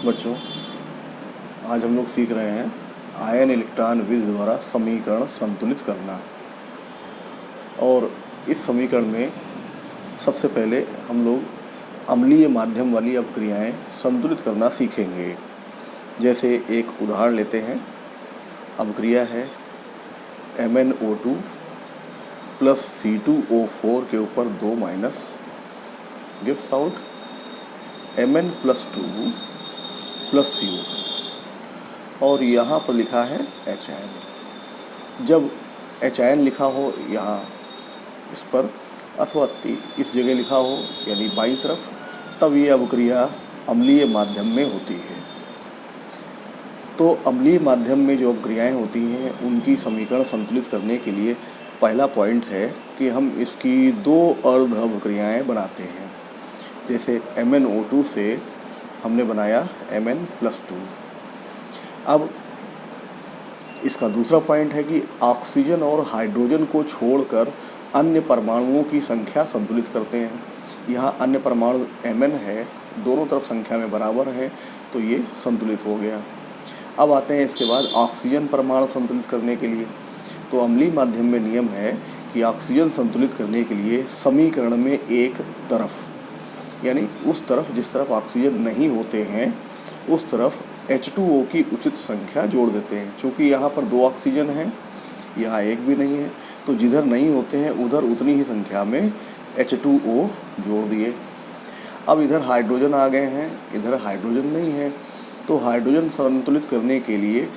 बच्चों, आज हम लोग सीख रहे हैं आयन इलेक्ट्रॉन विधि द्वारा समीकरण संतुलित करना। और इस समीकरण में सबसे पहले हम लोग अम्लीय माध्यम वाली अपक्रियाएं संतुलित करना सीखेंगे। जैसे एक उदाहरण लेते हैं। अपक्रिया है MnO2 प्लस C2O4 के ऊपर 2 minus gives out Mn+2 plus CO2 और यहाँ पर लिखा है HN। जब HN लिखा हो यहाँ इस पर अथवा इस जगह लिखा हो यानी बाईं तरफ, तब ये अपक्रिया अम्लीय माध्यम में होती है। तो अम्लीय माध्यम में जो अपक्रियाएं होती हैं उनकी समीकरण संतुलित करने के लिए पहला पॉइंट है कि हम इसकी दो अर्ध अपक्रियाएं बनाते हैं। जैसे MnO2 से हमने बनाया Mn+2। अब इसका दूसरा पॉइंट है कि ऑक्सीजन और हाइड्रोजन को छोड़कर अन्य परमाणुओं की संख्या संतुलित करते हैं। यहाँ अन्य परमाणु Mn है, दोनों तरफ संख्या में बराबर है, तो ये संतुलित हो गया। अब आते हैं इसके बाद ऑक्सीजन परमाणु संतुलित करने के लिए। तो अम्लीय माध्यम में नियम है कि ऑक्सीजन संतुलित करने के लिए समीकरण में एक तरफ यानी उस तरफ जिस तरफ ऑक्सीजन नहीं होते हैं उस तरफ H2O की उचित संख्या जोड़ देते हैं। क्योंकि यहाँ पर 2 ऑक्सीजन हैं, यहाँ एक भी नहीं है, तो जिधर नहीं होते हैं उधर उतनी ही संख्या में H2O जोड़ दिए। अब इधर हाइड्रोजन आ गए हैं, इधर हाइड्रोजन नहीं है, तो हाइड्रोजन संतुलित करने के लिए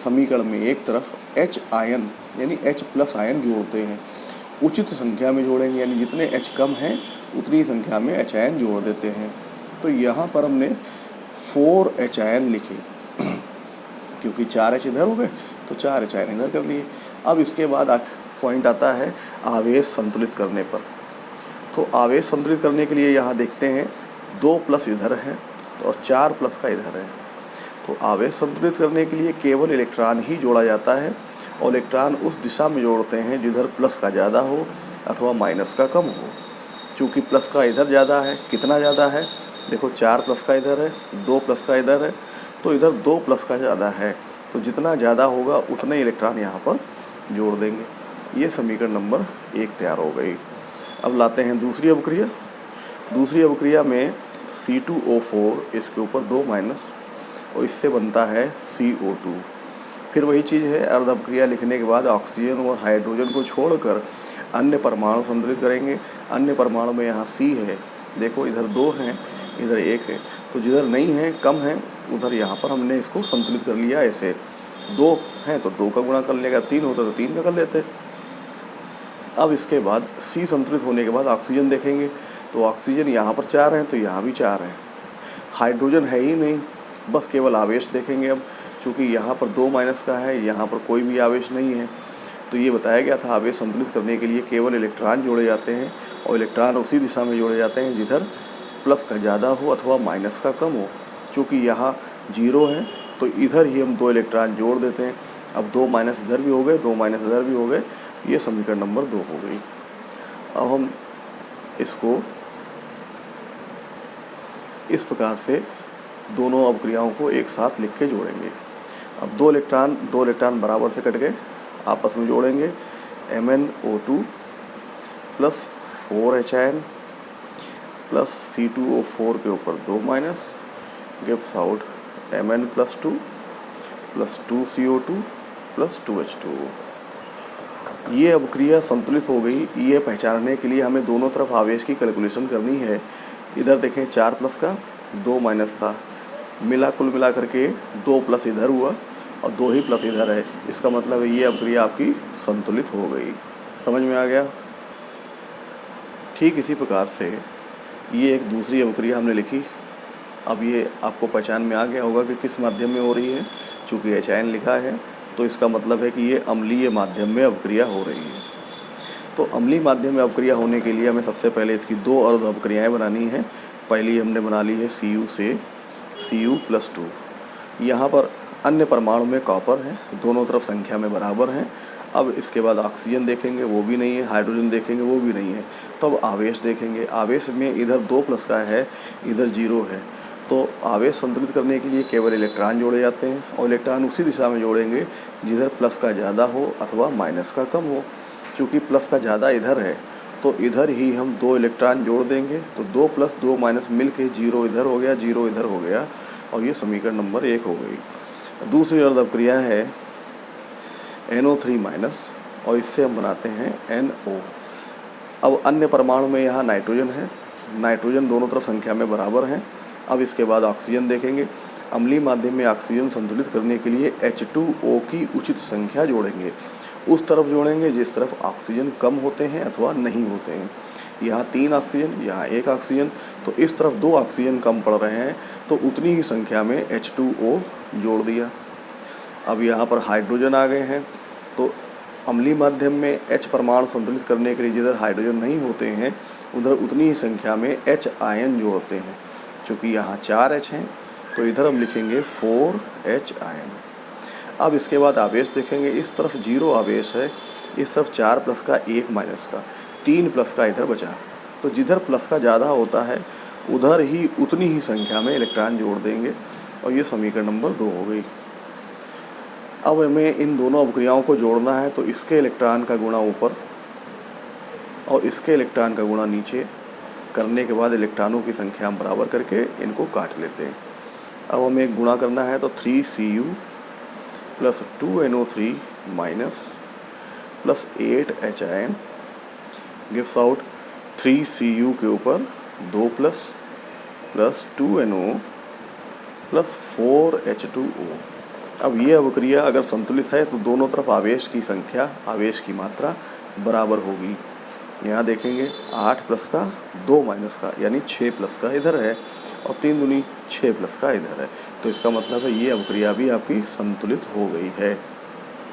समीकरण में एक तरफ H आयन यानी H+ आयन जोड़ते हैं। उचित संख्या में जोड़ेंगे, यानी जितने H कम हैं उतनी संख्या में H आयन जोड़ देते हैं। तो यहाँ पर हमने 4 H आयन लिखे क्योंकि 4 H इधर हो गए तो 4 H आयन इधर कर लिए। अब इसके बाद पॉइंट आता है आवेश संतुलित करने पर। तो आवेश संतुलित करने के लिए यहाँ देखते हैं 2+ इधर है और 4+ का इधर है। तो आवेश संतुलित करने के लिए केवल इलेक्ट्रॉन ही जोड़ा जाता है और इलेक्ट्रॉन उस दिशा में जोड़ते हैं जिधर प्लस का ज़्यादा हो अथवा माइनस का कम हो। चूँकि प्लस का इधर ज़्यादा है, कितना ज़्यादा है देखो, 4+ का इधर है, 2+ का इधर है, तो इधर 2+ का ज़्यादा है, तो जितना ज़्यादा होगा उतने इलेक्ट्रॉन यहाँ पर जोड़ देंगे। ये समीकरण नंबर 1 तैयार हो गई। अब लाते हैं दूसरी अपक्रिया। दूसरी अपक्रिया में C2O4 इसके ऊपर 2 माइनस और इससे बनता है CO2। फिर वही चीज़ है, अर्ध अपक्रिया लिखने के बाद ऑक्सीजन और हाइड्रोजन को छोड़कर अन्य परमाणु संतुलित करेंगे। अन्य परमाणु में यहाँ C है, देखो इधर 2 हैं इधर 1 है, तो जिधर नहीं है कम है उधर यहाँ पर हमने इसको संतुलित कर लिया। ऐसे 2 हैं तो 2 का गुणा कर लेगा, 3 होता तो 3 का कर लेते। अब इसके बाद C संतुलित होने के बाद ऑक्सीजन देखेंगे, तो ऑक्सीजन यहाँ पर 4 हैं तो यहाँ भी 4 हैं। हाइड्रोजन है ही नहीं, बस केवल आवेश देखेंगे। अब चूँकि यहाँ पर 2 माइनस का है, यहाँ पर कोई भी आवेश नहीं है, तो ये बताया गया था आवेश संतुलित करने के लिए केवल इलेक्ट्रॉन जोड़े जाते हैं और इलेक्ट्रॉन उसी दिशा में जोड़े जाते हैं जिधर प्लस का ज़्यादा हो अथवा माइनस का कम हो। चूँकि यहाँ 0 है तो इधर ही हम 2 इलेक्ट्रॉन जोड़ देते हैं। अब 2 माइनस इधर भी हो गए, 2 माइनस इधर भी हो गए, ये समीकरण नंबर 2 हो गई। अब हम इसको इस प्रकार से दोनों अपक्रियाओं को एक साथ लिख के जोड़ेंगे। अब 2 इलेक्ट्रॉन बराबर से कट गए, आपस में जोड़ेंगे। MnO2 plus 4 HN plus C2O4 के ऊपर 2 minus gives out Mn+2 plus 2 CO2 plus 2 H2O। ये अपक्रिया संतुलित हो गई। ये पहचानने के लिए हमें दोनों तरफ आवेश की कैलकुलेशन करनी है। इधर देखें 4+ का 2 माइनस का कुल मिला करके 2+ इधर हुआ और 2 ही प्लस इधर है। इसका मतलब है ये अपक्रिया आपकी संतुलित हो गई। समझ में आ गया? ठीक इसी प्रकार से ये एक दूसरी अपक्रिया हमने लिखी। अब ये आपको पहचान में आ गया होगा कि किस माध्यम में हो रही है। चूँकि HN लिखा है तो इसका मतलब है कि ये अम्लीय माध्यम में अपक्रिया हो रही है। तो अम्लीय माध्यम में अपक्रिया होने के लिए हमें सबसे पहले इसकी 2 अर्ध अपक्रियाएँ बनानी हैं। पहली हमने बना ली है Cu से Cu+2। यहाँ पर अन्य परमाणु में कॉपर है, दोनों तरफ संख्या में बराबर हैं। अब इसके बाद ऑक्सीजन देखेंगे, वो भी नहीं है, हाइड्रोजन देखेंगे, वो भी नहीं है। तो अब आवेश देखेंगे। आवेश में इधर 2+ का है, इधर 0 है, तो आवेश संतुलित करने के लिए केवल इलेक्ट्रॉन जोड़े जाते हैं और इलेक्ट्रॉन उसी दिशा में जोड़ेंगे जिधर प्लस का ज़्यादा हो अथवा माइनस का कम हो। क्योंकि प्लस का ज़्यादा इधर है तो इधर ही हम 2 इलेक्ट्रॉन जोड़ देंगे, तो 2 + 2 - मिल के 0 इधर हो गया, 0 इधर हो गया और ये समीकरण नंबर 1 हो गई। दूसरी अर्ध अपक्रिया है NO3- और इससे हम बनाते हैं NO। अब अन्य परमाणु में यहाँ नाइट्रोजन है, नाइट्रोजन दोनों तरफ संख्या में बराबर हैं। अब इसके बाद ऑक्सीजन देखेंगे। अम्लीय माध्यम में ऑक्सीजन संतुलित करने के लिए H2O की उचित संख्या जोड़ेंगे। उस तरफ जोड़ेंगे जिस तरफ ऑक्सीजन कम होते हैं अथवा नहीं होते हैं। यहाँ 3 ऑक्सीजन, यहाँ 1 ऑक्सीजन, तो इस तरफ 2 ऑक्सीजन कम पड़ रहे हैं तो उतनी ही संख्या में H2O जोड़ दिया। अब यहाँ पर हाइड्रोजन आ गए हैं, तो अम्लीय माध्यम में H परमाणु संतुलित करने के लिए जिधर हाइड्रोजन नहीं होते हैं उधर उतनी ही संख्या में H आयन जोड़ते हैं। क्योंकि यहाँ 4 H हैं तो इधर हम लिखेंगे 4H आयन। अब इसके बाद आवेश देखेंगे। इस तरफ 0 आवेश है, इस तरफ 4 प्लस का 1 माइनस का, 3 प्लस का इधर बचा। तो जिधर प्लस का ज़्यादा होता है उधर ही उतनी ही संख्या में इलेक्ट्रॉन जोड़ देंगे और ये समीकरण नंबर 2 हो गई। अब हमें इन दोनों अपक्रियाओं को जोड़ना है, तो इसके इलेक्ट्रॉन का गुणा ऊपर और इसके इलेक्ट्रॉन का गुणा नीचे करने के बाद इलेक्ट्रॉनों की संख्या हम बराबर करके इनको काट लेते हैं। अब हमें एक गुणा करना है, तो 3Cu + 2NO3- + 8H ion gives out 3Cu के ऊपर 2 प्लस 2NO + 4H2O। अब ये अवक्रिया अगर संतुलित है तो दोनों तरफ आवेश की संख्या, आवेश की मात्रा बराबर होगी। यहाँ देखेंगे 8 प्लस का 2 माइनस का यानी 6 प्लस का इधर है और 3 दूनी 6 प्लस का इधर है। तो इसका मतलब है ये अवक्रिया भी आपकी संतुलित हो गई है।